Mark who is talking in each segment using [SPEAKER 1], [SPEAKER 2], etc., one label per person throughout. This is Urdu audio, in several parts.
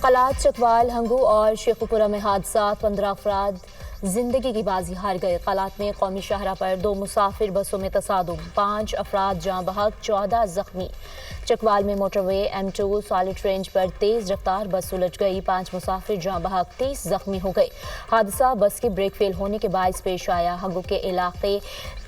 [SPEAKER 1] قلات چکوال ہنگو اور شیخوپورہ میں حادثات 15 افراد زندگی کی بازی ہار گئے۔ قلات میں قومی شاہراہ پر 2 مسافر بسوں میں تصادم، 5 افراد جاں بحق، 14 زخمی۔ چکوال میں موٹر وے M2 سالٹ رینج پر تیز رفتار بس الجھ گئی، 5 مسافر جاں بحق، 30 زخمی ہو گئے۔ حادثہ بس کے بریک فیل ہونے کے باعث پیش آیا۔ ہنگو کے علاقے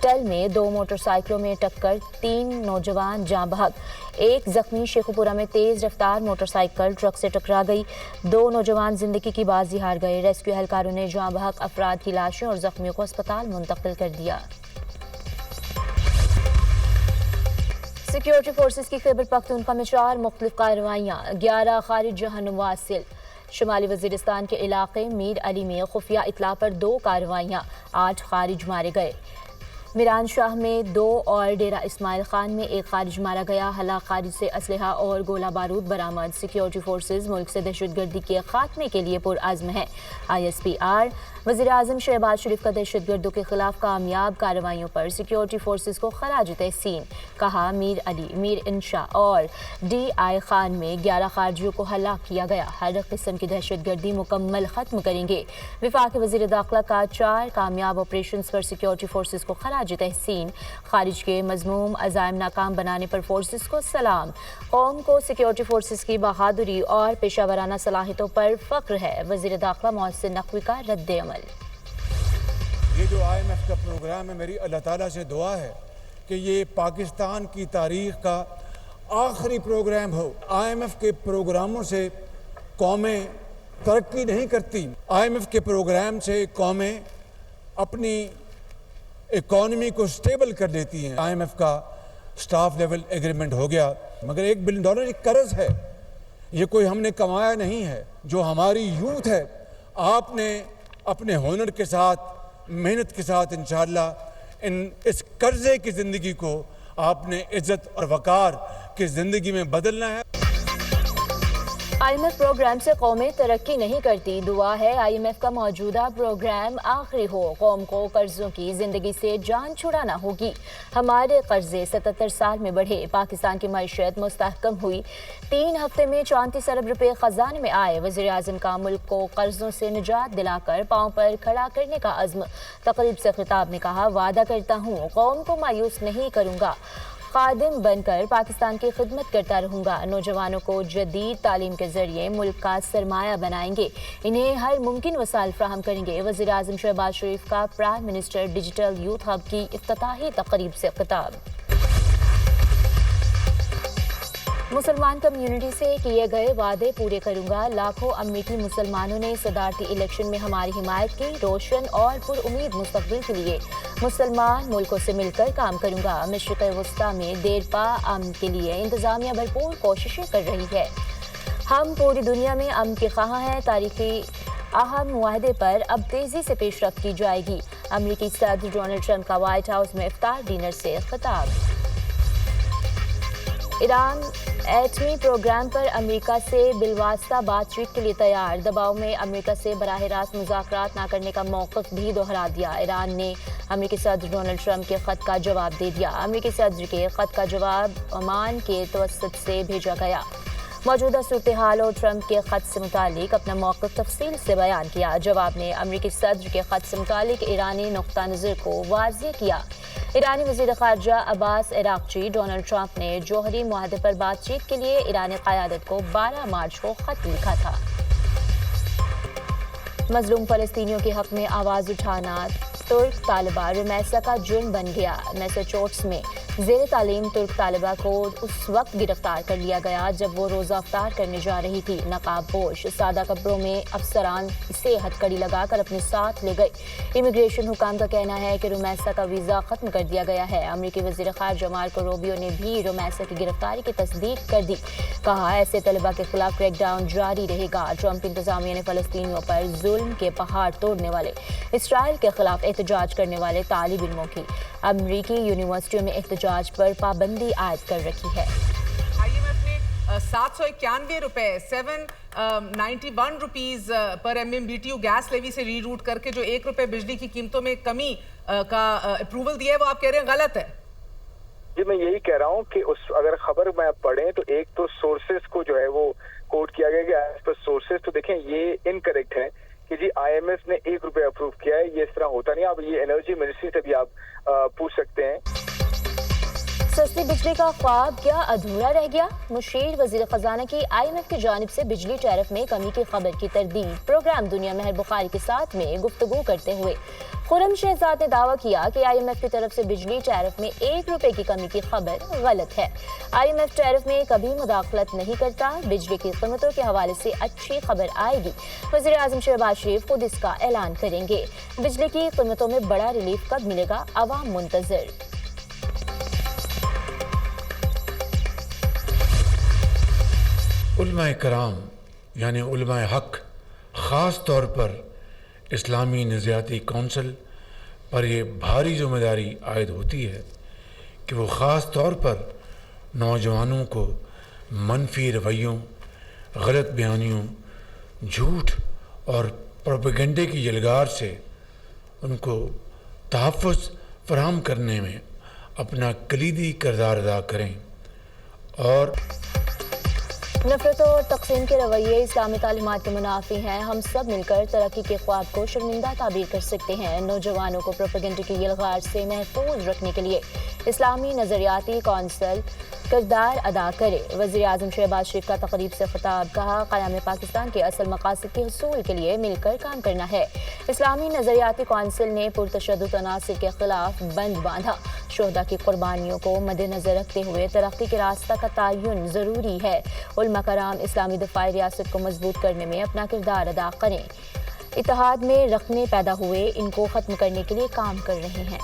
[SPEAKER 1] ٹل میں 2 موٹر سائیکلوں میں ٹکر، 3 نوجوان جاں بحق، 1 زخمی۔ شیخوپورہ میں تیز رفتار موٹر سائیکل ٹرک سے ٹکرا گئی، 2 نوجوان زندگی کی بازی ہار گئے۔ ریسکیو اہلکاروں نے جاں بحق افراد کی لاشیں اور زخمیوں کو اسپتال منتقل کر دیا۔ سیکیورٹی فورسز کی خیبر پختونخوا میں 4 مختلف کارروائیاں، 11 خارج جہنم واصل۔ شمالی وزیرستان کے علاقے میر علی میں خفیہ اطلاع پر 2 کارروائیاں، 8 خارج مارے گئے۔ میران شاہ میں 2 اور ڈیرہ اسماعیل خان میں 1 خارج مارا گیا۔ ہلاک خارج سے اسلحہ اور گولہ بارود برآمد۔ سیکیورٹی فورسز ملک سے دہشت گردی کے خاتمے کے لیے پرعزم ہیں۔ ISPR وزیر اعظم شہباز شریف کا دہشت گردوں کے خلاف کامیاب کارروائیوں پر سیکیورٹی فورسز کو خراج تحسین، کہا میر علی، میر انشا اور DI خان میں 11 خارجیوں کو ہلاک کیا گیا، ہر قسم کی دہشت گردی مکمل ختم کریں گے۔ وفاقی وزیر داخلہ کا 4 کامیاب آپریشنز پر سیکیورٹی فورسز کو خراج تحسین، خارج کے مذموم عزائم ناکام بنانے پر فورسز کو سلام۔ قوم کو سیکیورٹی فورسز کی بہادری اور پیشہ ورانہ صلاحیتوں پر فخر ہے، وزیر داخلہ محسن نقوی کا رد عمل۔
[SPEAKER 2] یہ جو IMF کا پروگرام ہے، میری اللہ تعالیٰ سے دعا ہے کہ یہ پاکستان کی تاریخ کا آخری پروگرام ہو۔ IMF کے پروگراموں سے قومیں ترقی نہیں کرتی، IMF کے پروگرام سے قومیں اپنی اکانومی کو سٹیبل کر لیتی ہیں۔ IMF کا سٹاف لیول ایگریمنٹ ہو گیا، مگر $1 بلین ایک قرض ہے، یہ کوئی ہم نے کمایا نہیں ہے۔ جو ہماری یوتھ ہے، آپ نے اپنے ہنر کے ساتھ، محنت کے ساتھ انشاءاللہ اس قرضے کی زندگی کو آپ نے عزت اور وقار کی زندگی میں بدلنا ہے۔
[SPEAKER 1] IMF پروگرام سے قومیں ترقی نہیں کرتی، دعا ہے IMF کا موجودہ پروگرام آخری ہو۔ قوم کو قرضوں کی زندگی سے جان چھڑانا ہوگی۔ ہمارے قرضے 77 سال میں بڑھے، پاکستان کی معیشت مستحکم ہوئی، 3 ہفتے میں 34 ارب روپے خزانے میں آئے۔ وزیر اعظم کا ملک کو قرضوں سے نجات دلا کر پاؤں پر کھڑا کرنے کا عزم۔ تقریب سے خطاب میں کہا، وعدہ کرتا ہوں قوم کو مایوس نہیں کروں گا، خادم بن کر پاکستان کی خدمت کرتا رہوں گا۔ نوجوانوں کو جدید تعلیم کے ذریعے ملک کا سرمایہ بنائیں گے، انہیں ہر ممکن وسائل فراہم کریں گے۔ وزیر اعظم شہباز شریف کا prime minister digital youth hub کی افتتاحی تقریب سے خطاب۔ مسلمان کمیونٹی سے کیے گئے وعدے پورے کروں گا، لاکھوں امریکی مسلمانوں نے صدارتی الیکشن میں ہماری حمایت کی، روشن اور پر امید مستقبل کے لیے مسلمان ملکوں سے مل کر کام کروں گا۔ مشرق وسطی میں دیرپا امن کے لیے انتظامیہ بھرپور کوششیں کر رہی ہے، ہم پوری دنیا میں امن کے خواہاں ہیں، تاریخی اہم معاہدے پر اب تیزی سے پیش رفت کی جائے گی۔ امریکی صدر ڈونلڈ ٹرمپ کا وائٹ ہاؤس میں افطار ڈنر سے خطاب۔ ایران ایٹمی پروگرام پر امریکہ سے بالواسطہ بات چیت کے لیے تیار، دباؤ میں امریکہ سے براہ راست مذاکرات نہ کرنے کا موقف بھی دہرا دیا۔ ایران نے امریکی صدر ڈونلڈ ٹرمپ کے خط کا جواب دے دیا۔ امریکی صدر کے خط کا جواب عمان کے توسط سے بھیجا گیا۔ موجودہ صورتحال اور ٹرمپ کے خط سے متعلق اپنا موقف تفصیل سے بیان کیا۔ جواب نے امریکی صدر کے خط سے متعلق ایرانی نقطہ نظر کو واضح کیا۔ ایرانی وزیر خارجہ عباس عراقچی، ڈونلڈ ٹرمپ نے جوہری معاہدے پر بات چیت کے لیے ایرانی قیادت کو 12 مارچ کو خط لکھا تھا۔ مظلوم فلسطینیوں کے حق میں آواز اٹھانا ترک طالبہ رمیسا کا جرم بن گیا۔ میساچوٹس میں زیر تعلیم ترک طالبہ کو اس وقت گرفتار کر لیا گیا جب وہ روزہ افطار کرنے جا رہی تھی۔ نقاب پوش سادہ کپڑوں میں افسران اسے ہتھکڑی لگا کر اپنے ساتھ لے گئے۔ امیگریشن حکام کا کہنا ہے کہ رمیسا کا ویزا ختم کر دیا گیا ہے۔ امریکی وزیر خارجہ مارکو روبیو نے بھی رمیسا کی گرفتاری کی تصدیق کر دی، کہا ایسے طلبہ کے خلاف کریک ڈاؤن جاری رہے گا۔ ٹرمپ انتظامیہ نے فلسطینیوں پر ظلم کے پہاڑ توڑنے والے، اسرائیل کے خلاف احتجاج کرنے والے طالب علموں کی امریکی یونیورسٹیوں میں احتجاج پر پابندی عائد کر رکھی ہے۔
[SPEAKER 3] IMF نے 791 روپے 791 روپیز پر MMBTU گیس لیوی سے ری روٹ کر کے جو 1 روپے بجلی کی قیمتوں میں کمی کا اپروول دیا ہے، وہ آپ کہہ رہے ہیں غلط ہے؟
[SPEAKER 4] جی میں یہی کہہ رہا ہوں کہ اگر خبر میں پڑھیں تو ایک تو سورسز کو جو ہے وہ کوٹ کیا گیا کہ ایز پر سورسز، تو دیکھیں یہ انکریکٹ ہے کہ جی آئی ایم ایف نے ₹1 اپروو کیا ہے، یہ اس طرح ہوتا نہیں. آپ یہ انرجی منسٹری سے بھی آپ پوچھ سکتے ہیں.
[SPEAKER 1] سستی بجلی کا خواب کیا ادھورا رہ گیا؟ مشیر وزیر خزانہ کی آئی ایم ایف کی جانب سے بجلی ٹیرف میں کمی کی خبر کی تردید. پروگرام دنیا مہر بخاری کے ساتھ میں گفتگو کرتے ہوئے خرم شہزاد نے دعویٰ کیا کہ آئی ایم ایف کی طرف سے بجلی ٹیرف میں ₹1 کی کمی کی خبر غلط ہے. آئی ایم ایف ٹیرف میں کبھی مداخلت نہیں کرتا. بجلی کی قیمتوں کے حوالے سے اچھی خبر آئے گی. وزیر اعظم شہباز شریف خود اس کا اعلان کریں گے. بجلی کی قیمتوں میں بڑا ریلیف کب ملے گا؟ عوام منتظر.
[SPEAKER 2] علماء کرام یعنی علماء حق خاص طور پر اسلامی نظریاتی کونسل پر یہ بھاری ذمہ داری عائد ہوتی ہے کہ وہ خاص طور پر نوجوانوں کو منفی رویوں، غلط بیانیوں، جھوٹ اور پروپیگنڈے کی یلغار سے ان کو تحفظ فراہم کرنے میں اپنا کلیدی کردار ادا کریں. اور
[SPEAKER 1] نفرت اور تقسیم کے رویے اسلامی تعلیمات کے منافی ہیں. ہم سب مل کر ترقی کے خواب کو شرمندہ تعبیر کر سکتے ہیں. نوجوانوں کو پروپیگنڈے کی یلغار سے محفوظ رکھنے کے لیے اسلامی نظریاتی کونسل کردار ادا کرے. وزیر اعظم شہباز شریف کا تقریب سے خطاب. کہا قیام پاکستان کے اصل مقاصد کے حصول کے لیے مل کر کام کرنا ہے. اسلامی نظریاتی کونسل نے پرتشدد عناصر کے خلاف بند باندھا. شہداء کی قربانیوں کو مد نظر رکھتے ہوئے ترقی کے راستہ کا تعین ضروری ہے. علماء کرام اسلامی دفاعی ریاست کو مضبوط کرنے میں اپنا کردار ادا کریں. اتحاد میں رخنے پیدا ہوئے، ان کو ختم کرنے کے لیے کام کر رہے ہیں.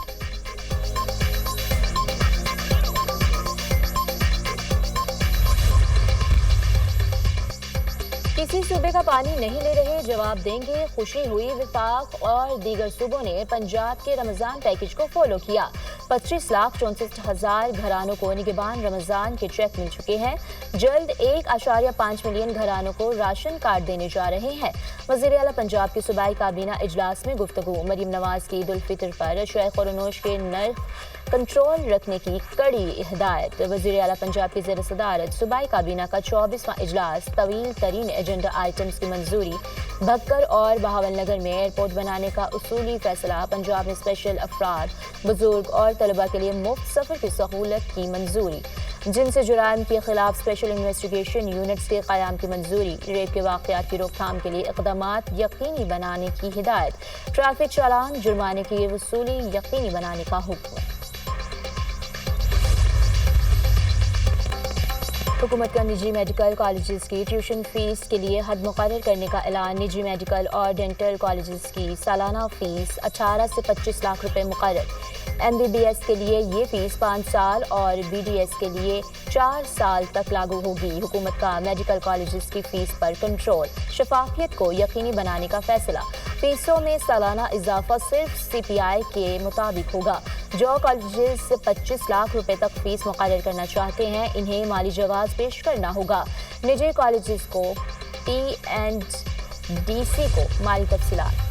[SPEAKER 1] کسی صوبے کا پانی نہیں لے رہے، جواب دیں گے. خوشی ہوئی. وفاق اور دیگر صوبوں نے پنجاب کے رمضان پیکج کو فالو کیا. 25,64,000 گھرانوں کو نگہبان رمضان کے چیک مل چکے ہیں. جلد 1.5 ملین گھرانوں کو راشن کارڈ دینے جا رہے ہیں. وزیر اعلیٰ پنجاب کے صوبائی کابینہ اجلاس میں گفتگو. مریم نواز کی عید الفطر پر اشیاء خور و نوش کے نرخ کنٹرول رکھنے کی کڑی ہدایت. وزیر اعلیٰ پنجاب کی زیر صدارت صوبائی کابینہ کا 24واں اجلاس. طویل ترین ایجنڈا آئٹمز کی منظوری. بھکر اور بہاول نگر میں ایئرپورٹ بنانے کا اصولی فیصلہ. پنجاب میں اسپیشل افراد، بزرگ اور طلباء کے لیے مفت سفر کی سہولت کی منظوری. جنس جرائم کے خلاف اسپیشل انویسٹیگیشن یونٹس کے قیام کی منظوری. ریپ کے واقعات کی روک تھام کے لیے اقدامات یقینی بنانے کی ہدایت. ٹریفک چالان جرمانے کی وصولی یقینی بنانے کا حکم. حکومت کا نجی میڈیکل کالجز کی ٹیوشن فیس کے لیے حد مقرر کرنے کا اعلان. نجی میڈیکل اور ڈینٹل کالجز کی سالانہ فیس 18 سے 25 لاکھ روپے مقرر. ایم بی بی ایس کے لیے یہ فیس 5 سال اور بی ڈی ایس کے لیے 4 سال تک لاگو ہوگی. حکومت کا میڈیکل کالجز کی فیس پر کنٹرول. شفافیت کو یقینی بنانے کا فیصلہ. فیسوں میں سالانہ اضافہ صرف سی پی آئی کے مطابق ہوگا. جو کالجز 25 لاکھ روپے تک فیس مقرر کرنا چاہتے ہیں انہیں مالی جواز پیش کرنا ہوگا. نجی کالجز کو پی اینڈ ڈی سی کو مالی تفصیلات.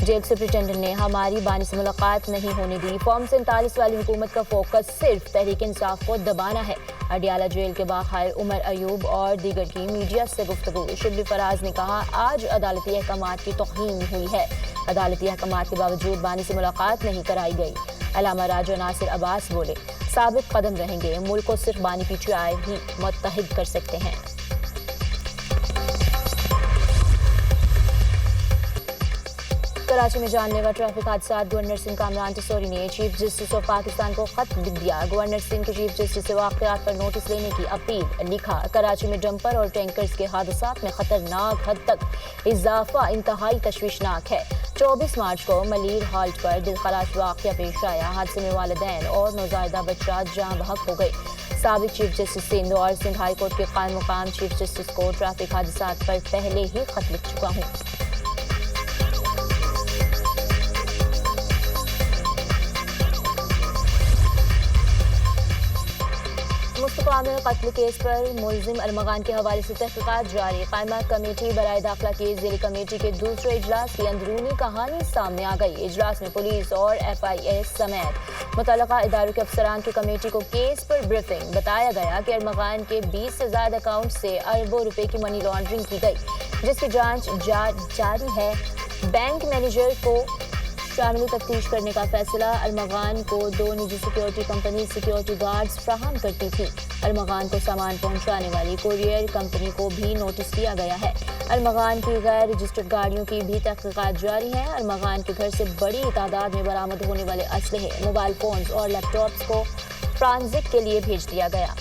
[SPEAKER 1] جیل سپرنٹینڈنٹ نے ہماری بانی سے ملاقات نہیں ہونے دی. فارم 47 والی حکومت کا فوکس صرف تحریک انصاف کو دبانا ہے. اڈیالہ جیل کے باہر عمر ایوب اور دیگر کی میڈیا سے گفتگو. شبلی فراز نے کہا آج عدالتی احکامات کی توہین ہوئی ہے. عدالتی احکامات کے باوجود بانی سے ملاقات نہیں کرائی گئی. علامہ راجہ ناصر عباس بولے ثابت قدم رہیں گے. ملک کو صرف بانی پی ٹی آئی ہی متحد کر سکتے ہیں. کراچی میں جان لیوا ٹریفک حادثات. گورنر سنگھ کامران ٹسوری نے چیف جسٹس آف پاکستان کو خط لکھ دیا. گورنر سنگھ کے چیف جسٹس سے واقعات پر نوٹس لینے کی اپیل. لکھا کراچی میں ڈمپر اور ٹینکرز کے حادثات میں خطرناک حد تک اضافہ انتہائی تشویشناک ہے. 24 مارچ کو ملیر ہالٹ پر دلخراش واقعہ پیش آیا. حادثے میں والدین اور نوزائیدہ بچہ جاں بحق ہو گئے. سابق چیف جسٹس سندھ اور سندھ ہائی کورٹ کے قائم مقام چیف جسٹس کو ٹریفک حادثات پر پہلے ہی خط لکھ چکا ہوں. مستقام قتل کیس پر ملزم ارمغان کے حوالے سے تحقیقات جاری. قائمہ کمیٹی برائے داخلہ کی ذیلی کمیٹی کے دوسرے اجلاس کی اندرونی کہانی سامنے آ گئی. اجلاس میں پولیس اور FIA سمیت متعلقہ اداروں کے افسران کی کمیٹی کو کیس پر بریفنگ. بتایا گیا کہ ارمغان کے 20 سے زائد اکاؤنٹ سے اربوں روپے کی منی لانڈرنگ کی گئی جس کی جانچ جاری ہے. بینک مینیجر کو شاملی تفتیش کرنے کا فیصلہ. ارمغان کو 2 نجی سیکیورٹی کمپنی سیکیورٹی گارڈز فراہم کرتی تھی. ارمغان کو سامان پہنچانے والی کوریئر کمپنی کو بھی نوٹس کیا گیا ہے. ارمغان کی غیر رجسٹرڈ گاڑیوں کی بھی تحقیقات جاری ہیں. ارمغان کے گھر سے بڑی تعداد میں برآمد ہونے والے اسلحے، موبائل فونز اور لیپ ٹاپس کو فرانزک کے لیے بھیج دیا گیا.